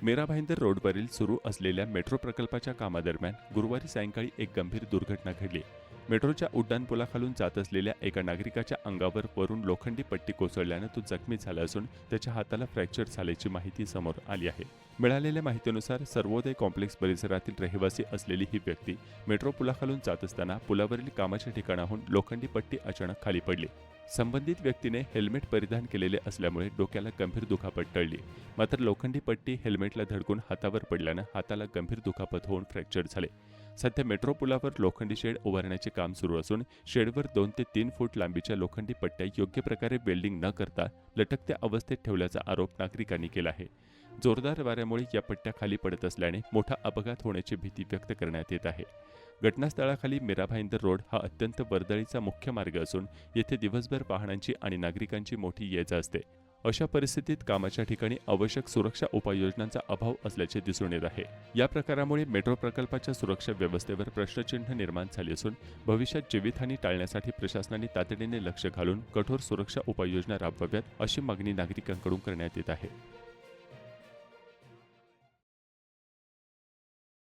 मीरा भाईंदर रोडवरील सुरू असलेल्या मेट्रो प्रकल्पाच्या कामादरम्यान गुरुवारी सायंकाळी एक गंभीर दुर्घटना घडली। मेट्रोच्या उड्डाणपुलाखालून जात असलेल्या एका नागरिकाच्या अंगावर वरून लोखंडी पट्टी कोसळल्यानं तो जखमी झाला असून त्याच्या हाताला फ्रॅक्चर झाल्याची माहिती समोर आली आहे। मिळालेल्या माहितीनुसार सर्वोदय कॉम्प्लेक्स परिसरातील रहिवासी असलेली ही व्यक्ती मेट्रो पुलाखालून जात असताना पुलावरील कामाच्या ठिकाणाहून लोखंडी पट्टी अचानक खाली पडली। संबंधित व्यक्तीने हेल्मेट परिधान केलेले असल्यामुळे डोक्याला गंभीर दुखापत टळली, मात्र लोखंडी पट्टी हेल्मेटला धडकून हातावर पडल्यानं हाताला गंभीर दुखापत होऊन फ्रॅक्चर झाले। सध्या मेट्रो पुलावर लोखंडी शेड उभारण्याचे काम सुरू असून शेडवर 2 ते 3 फूट लांबीच्या लोखंडी पट्ट्या योग्य प्रकारे वेल्डिंग न करता लटकत्या अवस्थेत ठेवल्याचा आरोप नागरिकांनी केला आहे। जोरदार वाऱ्यामुळे या पट्ट्या खाली पडत असल्याने मोठा अपघात होण्याची भीती व्यक्त करण्यात येत आहे। घटनास्थळाखाली मीरा भाईंदर रोड हा अत्यंत वर्दळीचा मुख्य मार्ग असून येथे दिवसभर वाहनांची आणि नागरिकांची मोठी ये-जा असते। अशा परिस्थितीत कामाच्या ठिकाणी आवश्यक सुरक्षा उपाययोजनांचा अभाव असल्याचे दिसून येत आहे। या प्रकारामुळे मेट्रो प्रकल्पाच्या सुरक्षा व्यवस्थेवर प्रश्नचिन्ह निर्माण झाले असून भविष्यात जीवितहानी टाळण्यासाठी प्रशासनाने तातडीने लक्ष घालून कठोर सुरक्षा उपाययोजना राबवाव्यात अशी मागणी नागरिकांकडून करण्यात येत आहे।